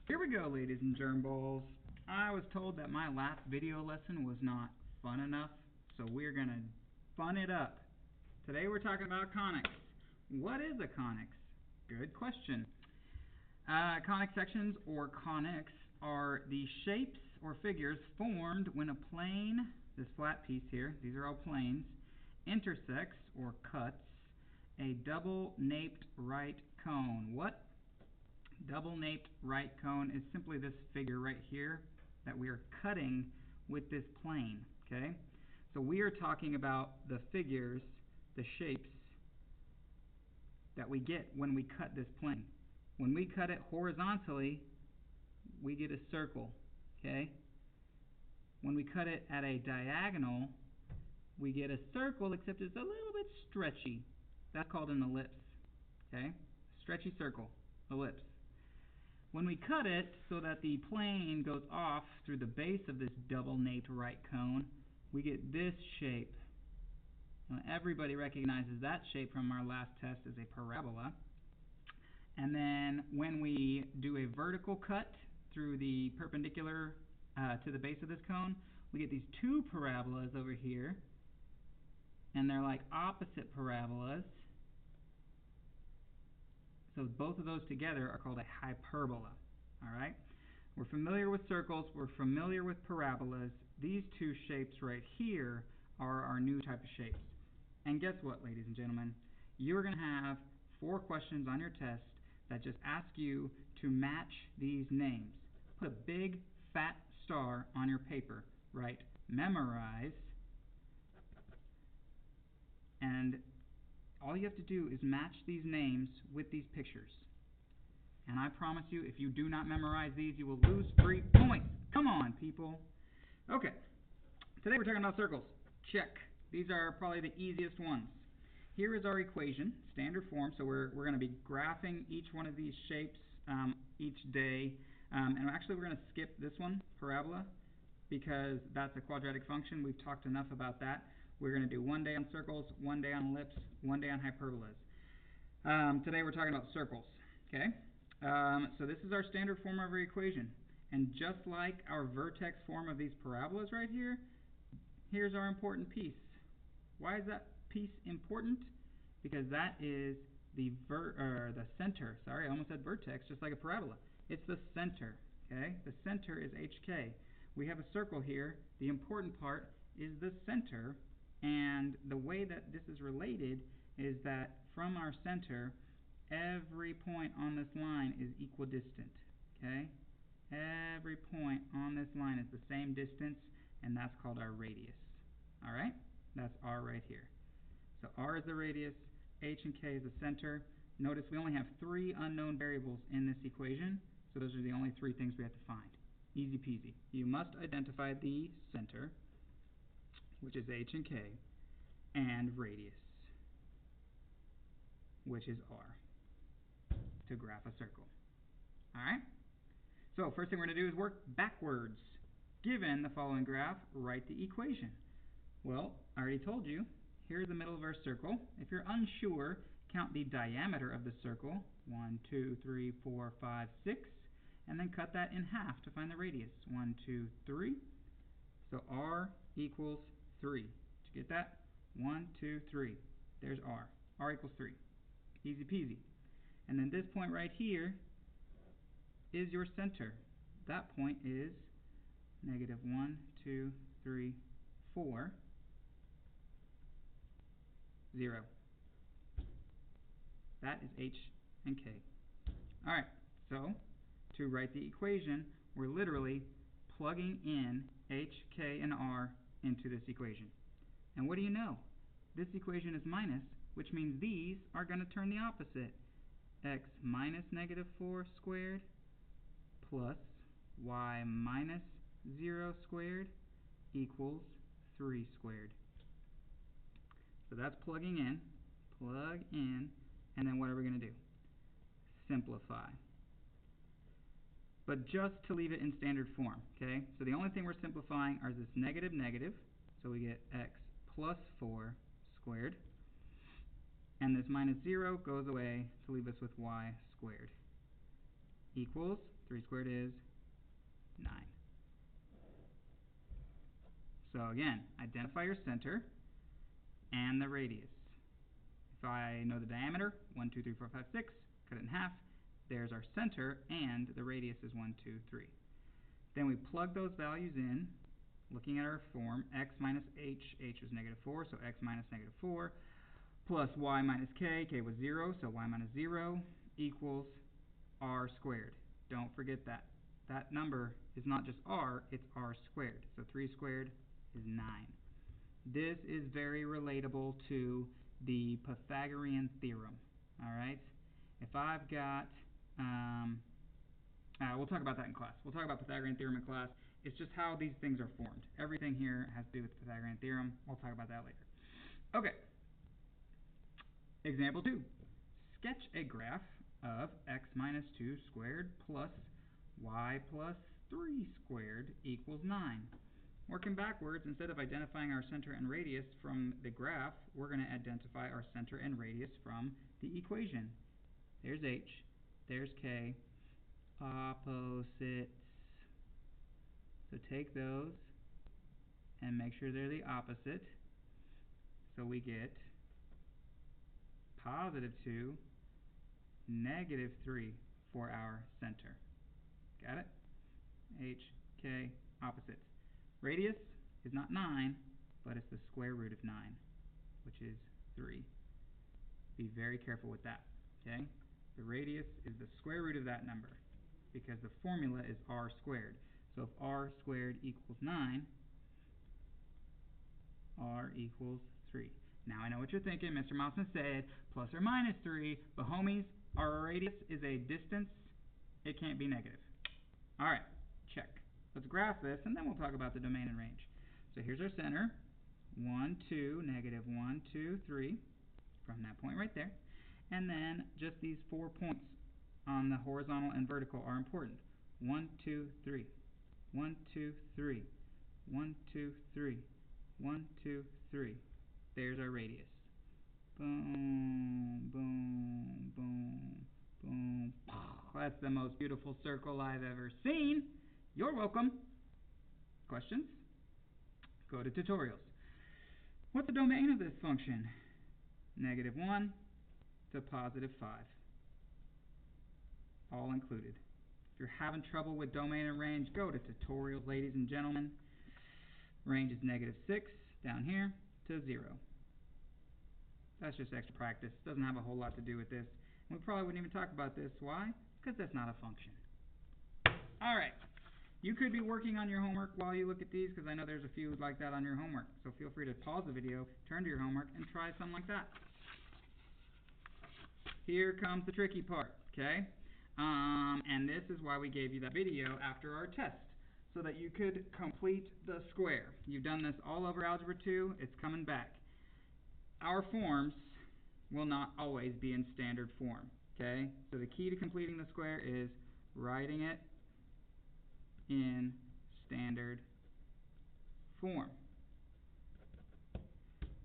Here we go, ladies and germ balls. I was told that my last video lesson was not fun enough, so we're going to fun it up. Today we're talking about conics. What is a conix? Good question. Conic sections, or conics, are the shapes or figures formed when a plane, this flat piece here, these are all planes, intersects or cuts a double-naped right cone. What? Double-naped right cone is simply this figure right here that we are cutting with this plane, okay? So we are talking about the figures, the shapes that we get when we cut this plane. When we cut it horizontally, we get a circle, okay? When we cut it at a diagonal, we get a circle, except it's a little bit stretchy. That's called an ellipse, okay? Stretchy circle, ellipse. When we cut it so that the plane goes off through the base of this double-naped right cone, we get this shape. Now, everybody recognizes that shape from our last test as a parabola. And then when we do a vertical cut through the perpendicular to the base of this cone, we get these two parabolas over here, and they're like opposite parabolas. So both of those together are called a hyperbola. All right? We're familiar with circles. We're familiar with parabolas. These two shapes right here are our new type of shapes. And guess what, ladies and gentlemen? You're going to have 4 questions on your test that just ask you to match these names. Put a big fat star on your paper. Write memorize. And all you have to do is match these names with these pictures. And I promise you, if you do not memorize these, you will lose 3 points. Come on, people. Okay. Today we're talking about circles. Check. These are probably the easiest ones. Here is our equation, standard form. So we're going to be graphing each one of these shapes each day. And actually we're going to skip this one, parabola, because that's a quadratic function. We've talked enough about that. We're going to do one day on circles, one day on ellipse, one day on hyperbolas. Today we're talking about circles. Okay? So this is our standard form of our equation. And just like our vertex form of these parabolas right here, here's our important piece. Why is that piece important? Because that is the center. Sorry, I almost said vertex, just like a parabola. It's the center. Okay? The center is HK. We have a circle here. The important part is the center. And the way that this is related is that from our center, every point on this line is equidistant. Okay? Every point on this line is the same distance, and that's called our radius. All right? That's R right here. So R is the radius, H and K is the center. Notice we only have 3 unknown variables in this equation, so those are the only 3 things we have to find. Easy peasy. You must identify the center, which is H and K, and radius, which is R, to graph a circle. Alright? So first thing we're going to do is work backwards. Given the following graph, write the equation. Well, I already told you, here's the middle of our circle. If you're unsure, count the diameter of the circle, 1, 2, 3, 4, 5, 6, and then cut that in half to find the radius, 1, 2, 3. So R equals 3. Did you get that? 1, 2, 3. There's R. R equals 3. Easy peasy. And then this point right here is your center. That point is negative 1, 2, 3, 4, 0. That is H and K. Alright, so to write the equation, we're literally plugging in H, K, and R into this equation. And what do you know? This equation is minus, which means these are going to turn the opposite. X minus negative 4 squared plus y minus 0 squared equals 3 squared. So that's plugging in. Plug in. And then what are we going to do? Simplify. But just to leave it in standard form, okay? So the only thing we're simplifying are this negative, negative. So we get x plus 4 squared. And this minus 0 goes away to leave us with y squared. Equals 3 squared is 9. So again, identify your center and the radius. If I know the diameter, 1, 2, 3, 4, 5, 6, cut it in half. There's our center, and the radius is 1, 2, 3. Then we plug those values in, looking at our form, x minus h was negative 4, so x minus negative 4, plus y minus k was 0, so y minus 0, equals r squared. Don't forget that. That number is not just r, it's r squared. So 3 squared is 9. This is very relatable to the Pythagorean theorem. Alright? If I've got, we'll talk about that in class. We'll talk about Pythagorean theorem in class. It's just how these things are formed. Everything here has to do with the Pythagorean theorem. We'll talk about that later. Okay. Example 2. Sketch a graph of x minus 2 squared plus y plus 3 squared equals 9. Working backwards, instead of identifying our center and radius from the graph, we're going to identify our center and radius from the equation. There's h, there's k, opposites. So take those and make sure they're the opposite. So we get positive 2, negative 3 for our center. Got it? H, K, opposites. Radius is not 9, but it's the square root of 9, which is 3. Be very careful with that. Okay? The radius is the square root of that number, because the formula is r squared. So if r squared equals 9, r equals 3. Now I know what you're thinking. Mr. Mousen said plus or minus 3, but homies, our radius is a distance. It can't be negative. Alright, check. Let's graph this, and then we'll talk about the domain and range. So here's our center. 1, 2, negative 1, 2, 3, from that point right there. And then just these 4 points on the horizontal and vertical are important. 1, 2, 3. 1, 2, 3. 1, 2, 3. 1, 2, 3. There's our radius. Boom, boom, boom, boom. That's the most beautiful circle I've ever seen. You're welcome. Questions? Go to tutorials. What's the domain of this function? Negative 1 to positive 5. All included. If you're having trouble with domain and range, go to tutorials, ladies and gentlemen. Range is negative 6 down here to 0. That's just extra practice. Doesn't have a whole lot to do with this. We probably wouldn't even talk about this. Why? Because that's not a function. Alright. You could be working on your homework while you look at these, because I know there's a few like that on your homework. So feel free to pause the video, turn to your homework, and try something like that. Here comes the tricky part, okay? And this is why we gave you that video after our test, so that you could complete the square. You've done this all over Algebra 2. It's coming back. Our forms will not always be in standard form, okay? So the key to completing the square is writing it in standard form.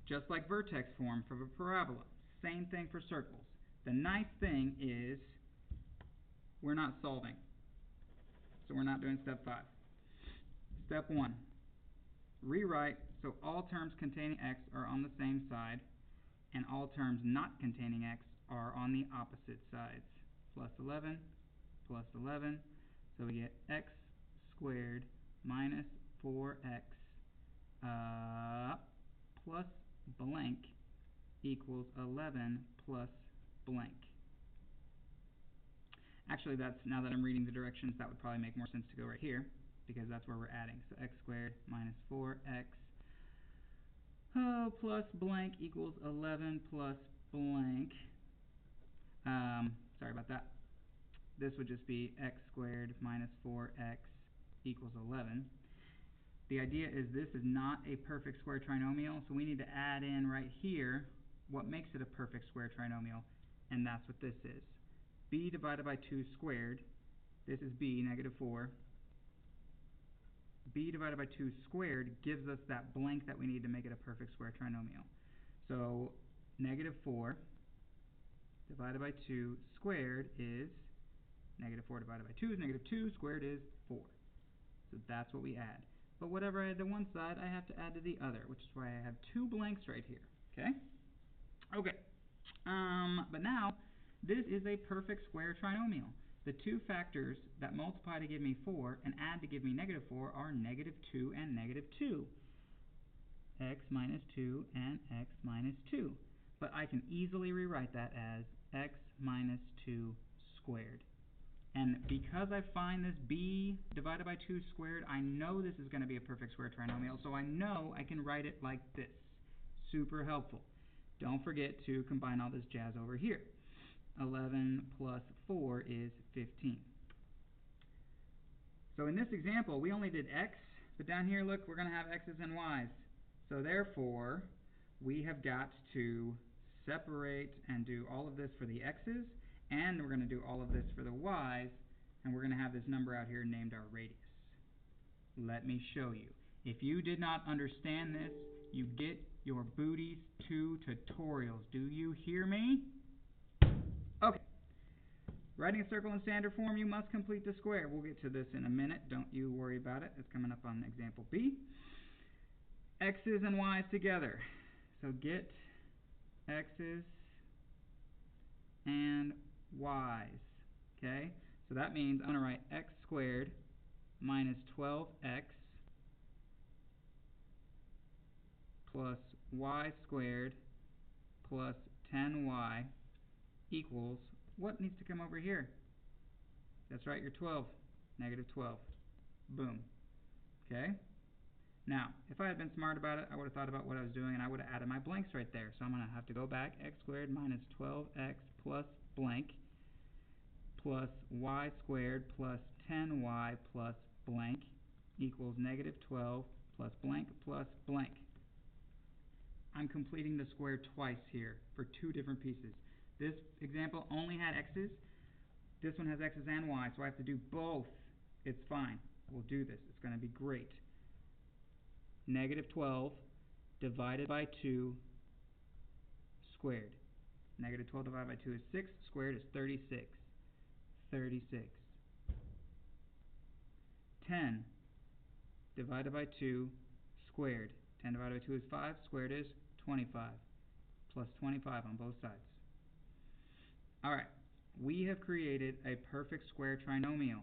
Just like vertex form for a parabola. Same thing for circles. The nice thing is we're not solving. So we're not doing step 5. Step 1. Rewrite so all terms containing x are on the same side and all terms not containing x are on the opposite sides. Plus 11, plus 11. So we get x squared minus 4x plus blank equals 11 plus blank. Actually, that's, now that I'm reading the directions, that would probably make more sense to go right here, because that's where we're adding. So x squared minus 4x plus blank equals 11 plus blank. Sorry about that. This would just be x squared minus 4x equals 11. The idea is this is not a perfect square trinomial, so we need to add in right here what makes it a perfect square trinomial, and that's what this is. B divided by 2 squared, this is b, negative 4. B divided by 2 squared gives us that blank that we need to make it a perfect square trinomial. So negative 4 divided by 2 squared is Negative 4 divided by 2 is negative 2, squared is 4. So that's what we add. But whatever I add to one side, I have to add to the other, which is why I have two blanks right here. Okay? Okay. But now, this is a perfect square trinomial. The two factors that multiply to give me 4 and add to give me negative 4 are negative 2 and negative 2. X minus 2 and x minus 2. But I can easily rewrite that as x minus 2 squared. And because I find this b divided by 2 squared, I know this is going to be a perfect square trinomial, so I know I can write it like this. Super helpful. Don't forget to combine all this jazz over here. 11 plus 4 is 15. So in this example, we only did x, but down here, look, we're going to have x's and y's. So therefore, we have got to separate and do all of this for the x's, and we're going to do all of this for the y's, and we're going to have this number out here named our radius. Let me show you. If you did not understand this, you get your booties 2 tutorials. Do you hear me? Okay. Writing a circle in standard form, you must complete the square. We'll get to this in a minute. Don't you worry about it. It's coming up on example B. X's and y's together. So get x's and y's. Okay? So that means I'm going to write x squared minus 12x plus y squared plus 10y equals, what needs to come over here? That's right, your 12. Negative 12. Boom. Okay? Now, if I had been smart about it, I would have thought about what I was doing, and I would have added my blanks right there. So I'm going to have to go back, x squared minus 12x plus blank plus y squared plus 10y plus blank equals negative 12 plus blank plus blank. I'm completing the square twice here for two different pieces. This example only had x's. This one has x's and y, so I have to do both. It's fine. We'll do this. It's going to be great. Negative 12 divided by 2 squared. Negative 12 divided by 2 is 6. Squared is 36. 36. 10 divided by 2 squared. 10 divided by 2 is 5. Squared is 25. Plus 25 on both sides. Alright, we have created a perfect square trinomial.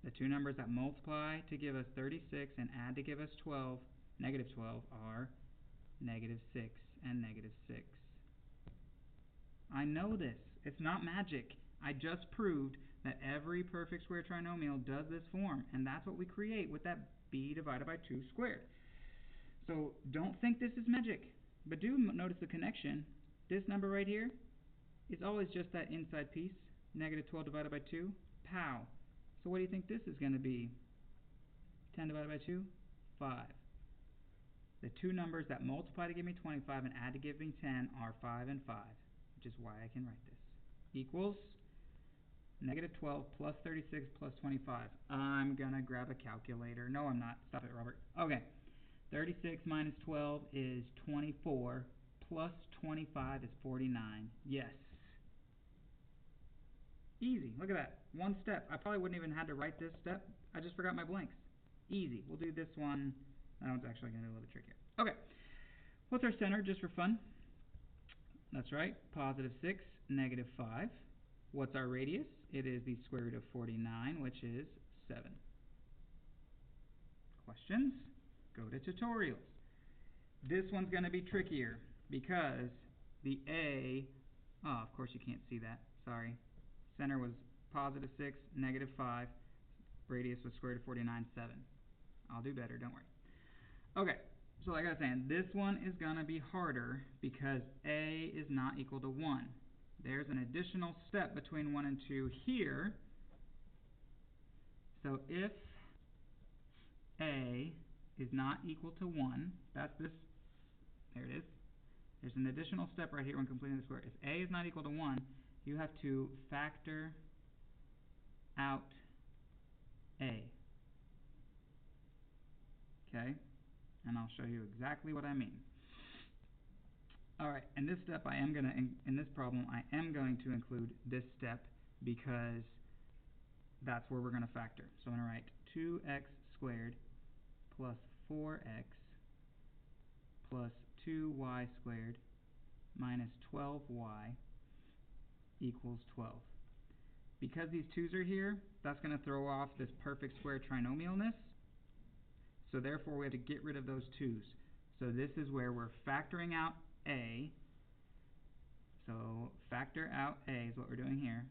The two numbers that multiply to give us 36 and add to give us 12, negative 12, are negative 6 and negative 6. I know this. It's not magic. I just proved that every perfect square trinomial does this form, and that's what we create with that b divided by 2 squared. So don't think this is magic, but do notice the connection. This number right here is always just that inside piece, negative 12 divided by 2, pow. So what do you think this is going to be? 10 divided by 2? 5. The two numbers that multiply to give me 25 and add to give me 10 are 5 and 5, which is why I can write this. Equals negative 12 plus 36 plus 25. I'm going to grab a calculator. No, I'm not. Stop it, Robert. Okay. 36 minus 12 is 24, plus 25 is 49. Yes. Easy. Look at that. One step. I probably wouldn't even have to write this step. I just forgot my blanks. Easy. We'll do this one. That one's actually going to be a little bit trickier. Okay. What's our center, just for fun? That's right. Positive 6, negative 5. What's our radius? It is the square root of 49, which is 7. Questions? Go to tutorials. This one's going to be trickier because the A, of course you can't see that, sorry. Center was positive 6, negative 5. Radius was square root of 49, 7. I'll do better, don't worry. Okay, so like I was saying, this one is going to be harder because A is not equal to 1. There's an additional step between 1 and 2 here. So if A is not equal to 1, that's this, there it is. There's an additional step right here when completing the square. If A is not equal to 1, you have to factor out A. Okay? And I'll show you exactly what I mean. Alright, in this step in this problem, I am going to include this step because that's where we're going to factor. So I'm going to write 2x squared plus 4x plus 2y squared minus 12y equals 12. Because these 2's are here, that's going to throw off this perfect square trinomialness. So therefore we have to get rid of those 2's. So this is where we're factoring out a. So factor out a is what we're doing here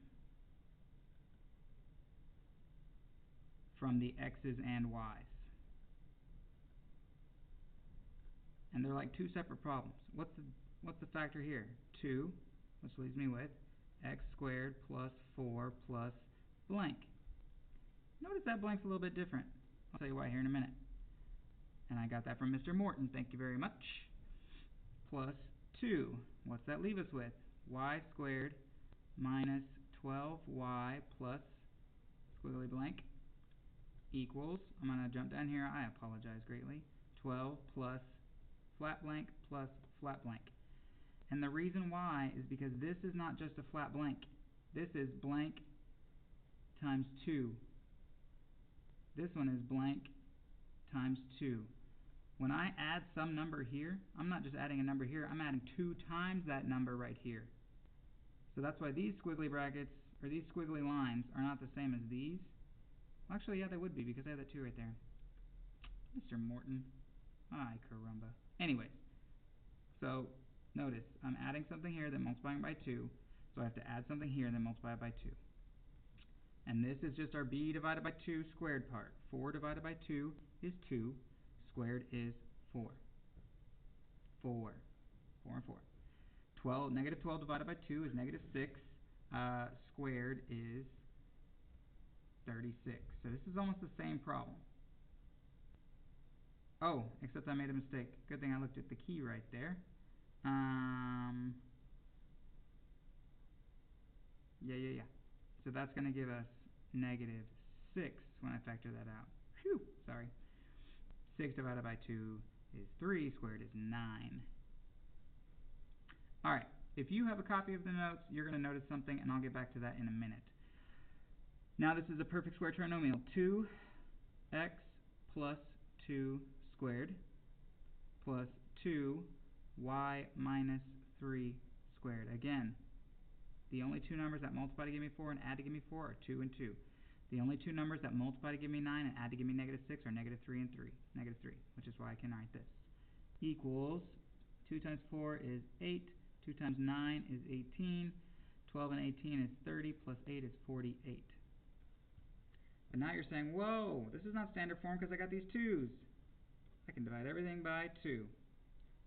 from the x's and y's. And they're like two separate problems. What's the factor here? 2, which leaves me with x squared plus 4 plus blank. Notice that blank's a little bit different. I'll tell you why here in a minute. And I got that from Mr. Morton. Thank you very much. Plus 2. What's that leave us with? Y squared minus 12y plus squiggly blank equals, I'm going to jump down here, I apologize greatly, 12 plus flat blank plus flat blank. And the reason why is because this is not just a flat blank. This is blank times 2. This one is blank times 2. When I add some number here, I'm not just adding a number here, I'm adding 2 times that number right here. So that's why these squiggly brackets, or these squiggly lines, are not the same as these. Well, actually, yeah, they would be, because I have that 2 right there. Mr. Morton. Ay, caramba. Anyways, so notice, I'm adding something here, then multiplying by 2. So I have to add something here, then multiply it by 2. And this is just our b divided by 2 squared part. 4 divided by 2 is 2. Squared is 4. 4. 4 and 4. Negative 12 divided by 2 is negative 6. Squared is 36. So this is almost the same problem. Oh, except I made a mistake. Good thing I looked at the key right there. Yeah. So that's going to give us negative 6 when I factor that out. Phew, sorry. 6 divided by 2 is 3. Squared is 9. Alright, if you have a copy of the notes, you're going to notice something, and I'll get back to that in a minute. Now this is a perfect square trinomial. 2x plus 2 squared plus 2y minus 3 squared. Again, the only two numbers that multiply to give me 4 and add to give me 4 are 2 and 2. The only two numbers that multiply to give me 9 and add to give me negative 6 are negative 3 and 3. Negative 3, which is why I can write this. Equals 2 times 4 is 8. 2 times 9 is 18. 12 and 18 is 30, plus 8 is 48. But now you're saying, whoa, this is not standard form because I got these 2's. I can divide everything by 2.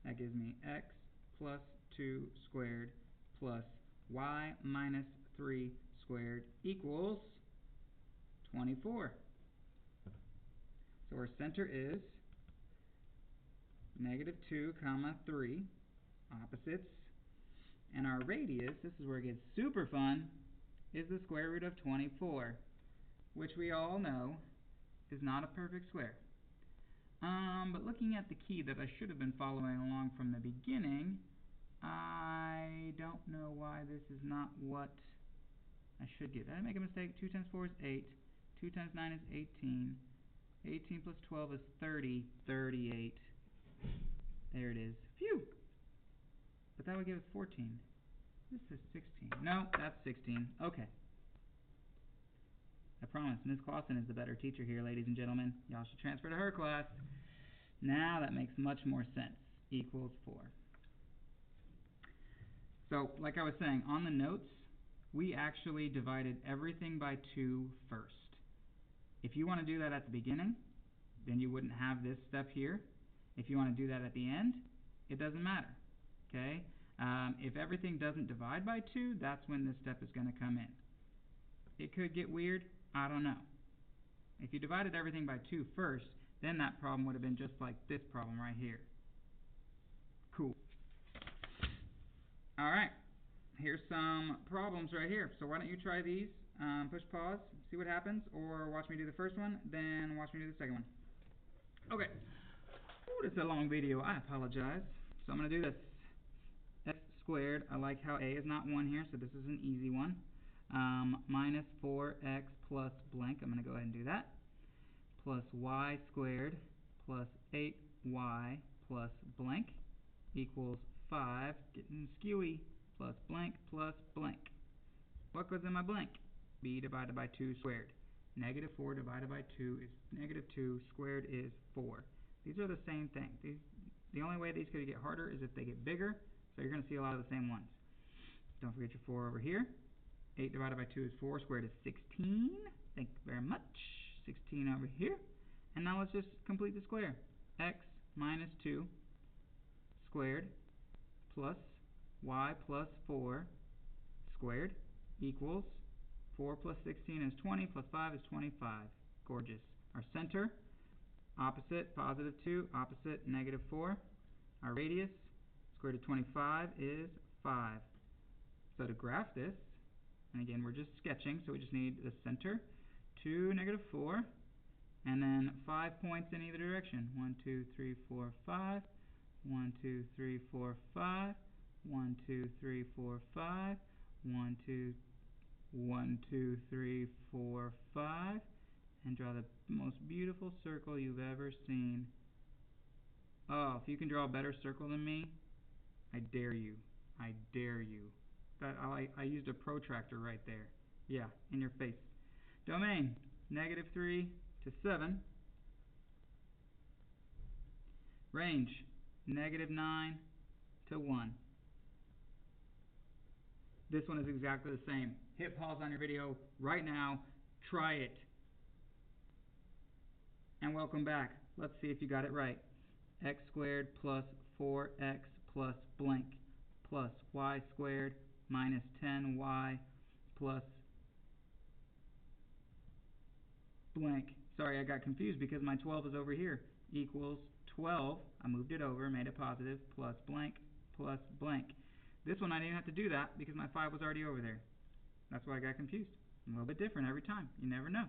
That gives me x plus 2 squared plus y minus 3 squared equals 24. So our center is negative 2 comma 3, opposites. And our radius, this is where it gets super fun, is the square root of 24, which we all know is not a perfect square. But looking at the key that I should have been following along from the beginning, I don't know why this is not what I should get. Did I make a mistake? 2 times 4 is 8. 2 times 9 is 18. 18 plus 12 is 30. 38. There it is. Phew! But that would give us 14. This is 16. No, that's 16. Okay. I promise, Ms. Clausen is the better teacher here, ladies and gentlemen. Y'all should transfer to her class. Now that makes much more sense. Equals 4. So, like I was saying, on the notes, we actually divided everything by 2 first. If you want to do that at the beginning, then you wouldn't have this step here. If you want to do that at the end, it doesn't matter. Okay? If everything doesn't divide by 2, that's when this step is going to come in. It could get weird. I don't know. If you divided everything by 2 first, then that problem would have been just like this problem right here. Cool. Alright, here's some problems right here. So why don't you try these, push pause, see what happens, or watch me do the first one, then watch me do the second one. Okay. Ooh, this is a long video. I apologize. So I'm going to do this. X squared, I like how a is not 1 here, so this is an easy one. minus 4x plus blank, I'm going to go ahead and do that, plus y squared plus 8y plus blank equals 5, getting skewy, plus blank. What goes in my blank? B divided by 2 squared. Negative 4 divided by 2 is negative 2, squared is 4. These are the same thing. The only way these could get harder is if they get bigger, so you're going to see a lot of the same ones. Don't forget your 4 over here. 8 divided by 2 is 4, squared is 16. Thank you very much. 16 over here. And now let's just complete the square. X minus 2 squared plus y plus 4 squared equals 4 plus 16 is 20 plus 5 is 25. Gorgeous. Our center, opposite, positive 2, opposite, negative 4. Our radius, square root of 25 is 5. So to graph this, and again we're just sketching, so we just need the center, 2, negative 4, and then 5 points in either direction. 1, 2, 3, 4, 5. 1, 2, 3, 4, 5. 1, 2, 3, 4, 5. 1, 2, 3, 4, 5. And draw the most beautiful circle you've ever seen. Oh, if you can draw a better circle than me, I dare you. I dare you. I used a protractor right there. Yeah, in your face. Domain, negative 3 to 7. Range, negative 9 to 1. This one is exactly the same. Hit pause on your video right now. Try it. And welcome back. Let's see if you got it right. X squared plus 4x plus blank plus y squared minus 10y plus blank. Sorry, I got confused because my 12 is over here. Equals 12. I moved it over, made it positive, plus blank plus blank. This one I didn't have to do that because my 5 was already over there. That's why I got confused. A little bit different every time. You never know.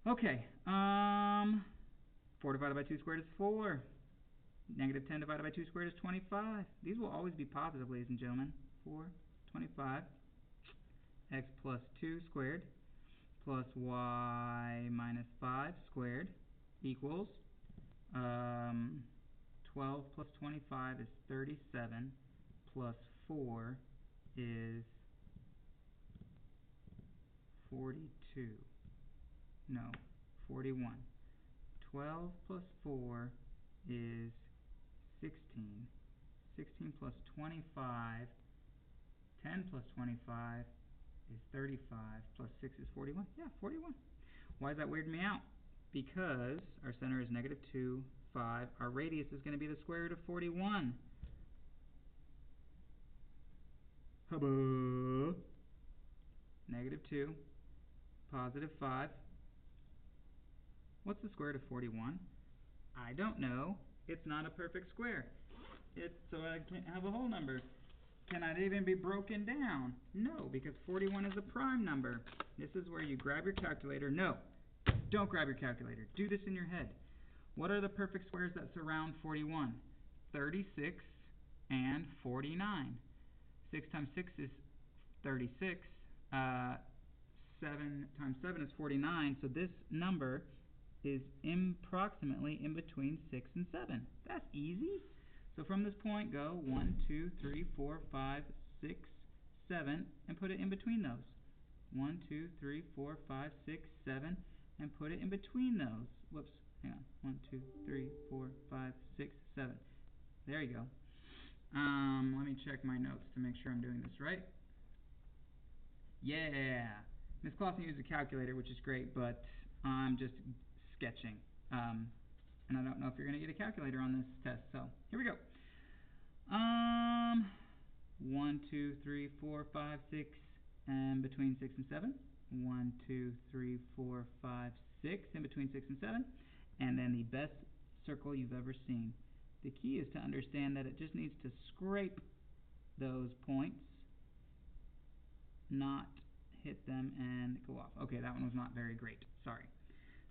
Okay. 4 divided by 2 squared is 4. Negative 10 divided by 2 squared is 25. These will always be positive, ladies and gentlemen. 4, 25. X plus 2 squared plus y minus 5 squared equals 12 plus 25 is 37 plus 4 is 42. No, 41. 12 plus 4 is 16. 16 plus 25, 10 plus 25 is 35, plus 6 is 41. Yeah, 41. Why does that weird me out? Because our center is negative 2, 5. Our radius is going to be the square root of 41. Hubba. Negative 2, positive 5. What's the square root of 41? I don't know. It's not a perfect square. So I can't have a whole number. Can it even be broken down? No, because 41 is a prime number. This is where you grab your calculator. No, don't grab your calculator. Do this in your head. What are the perfect squares that surround 41? 36 and 49. 6 times 6 is 36. 7 times 7 is 49. So this number is approximately in between 6 and 7. That's easy. So from this point, go 1, 2, 3, 4, 5, 6, 7, and put it in between those. 1, 2, 3, 4, 5, 6, 7, and put it in between those. Whoops, hang on. 1, 2, 3, 4, 5, 6, 7. There you go. Let me check my notes to make sure I'm doing this right. Yeah. Miss Clausen used a calculator, which is great, but I'm just sketching. And I don't know if you're going to get a calculator on this test, so here we go. 1, 2, 3, 4, 5, 6, and between 6 and 7. 1, 2, 3, 4, 5, 6, in between 6 and 7. And then the best circle you've ever seen. The key is to understand that it just needs to scrape those points, not hit them and go off. Okay, that one was not very great. Sorry.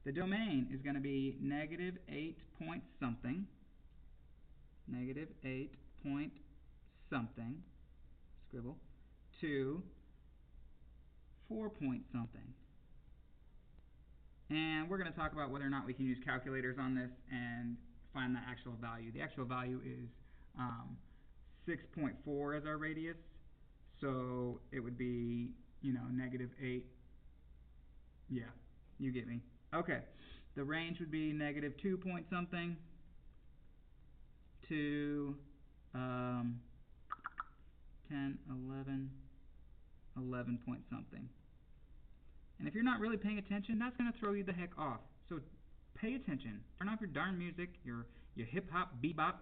The domain is going to be negative 8 point something, negative 8 point something, scribble, to 4 point something. And we're going to talk about whether or not we can use calculators on this and find the actual value. The actual value is 6.4 as our radius, so it would be, -8. Yeah, you get me. Okay, the range would be -2 point something to 10, 11 point something. And if you're not really paying attention, that's going to throw you the heck off. So pay attention. Turn off your darn music, your hip-hop, bebop,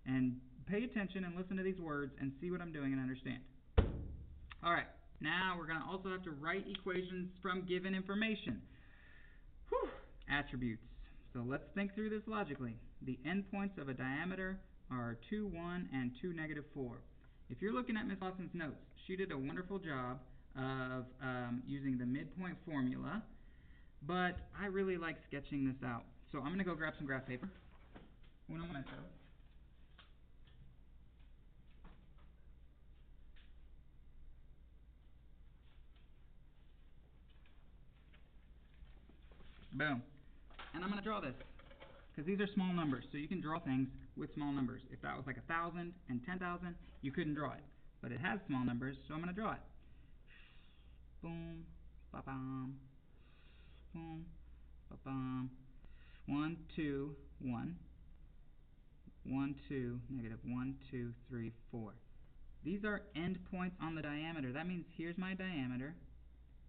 and pay attention and listen to these words and see what I'm doing and understand. Alright, now we're going to also have to write equations from given information. Whew. Attributes. So let's think through this logically. The endpoints of a diameter are 2, 1, and 2, -4. If you're looking at Miss Lawson's notes, she did a wonderful job of using the midpoint formula, but I really like sketching this out. So I'm going to go grab some graph paper. Un momento. Boom. And I'm going to draw this, because these are small numbers, so you can draw things with small numbers. If that was like 1,000 and 10,000, you couldn't draw it. But it has small numbers, so I'm going to draw it. Boom, ba-bam, boom, ba-bam. 1, 2, 1. 1, 2, -1, 2, 3, 4. These are endpoints on the diameter. That means here's my diameter,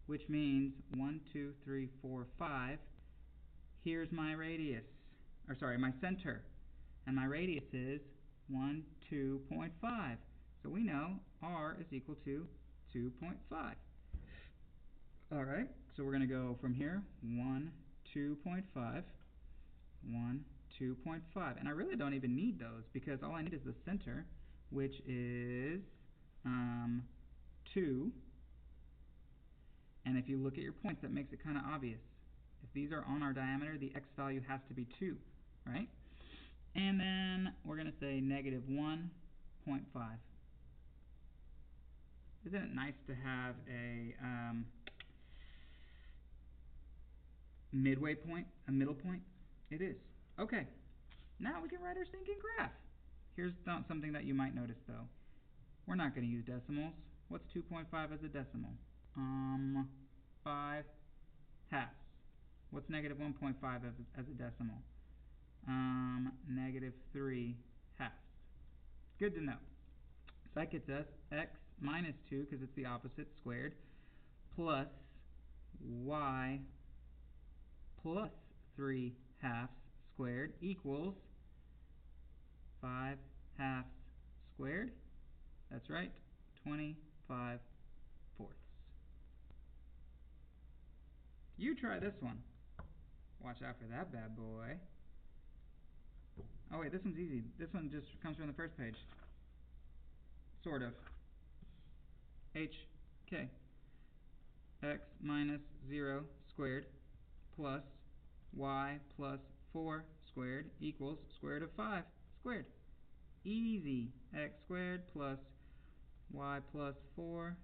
which means 1, 2, 3, 4, 5. Here's my radius, or sorry, my center. And my radius is 1, 2.5. So we know R is equal to 2.5. Alright, so we're going to go from here, 1, 2.5, 1, 2.5. And I really don't even need those, because all I need is the center, which is 2. And if you look at your points, that makes it kind of obvious. If these are on our diameter, the x value has to be 2, right? And then we're going to say -1.5. Isn't it nice to have a midway point, a middle point? It is. Okay, now we can write our stinking graph. Here's something that you might notice though. We're not going to use decimals. What's 2.5 as a decimal? 5 halves. What's -1.5 as a decimal? -3 halves. Good to know. So that gets us x minus 2, because it's the opposite, squared, plus y plus 3 halves squared equals 5 halves squared. That's right, 25 fourths. You try this one. Watch out for that bad boy. Oh wait, this one's easy. This one just comes from the first page. Sort of. HK. X minus 0 squared plus y plus 4 squared equals square root of 5 squared. Easy. X squared plus y plus 4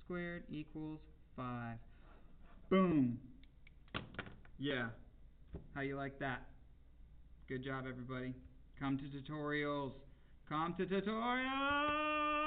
squared equals 5. Boom. Yeah. How you like that? Good job, everybody. Come to tutorials. Come to tutorials!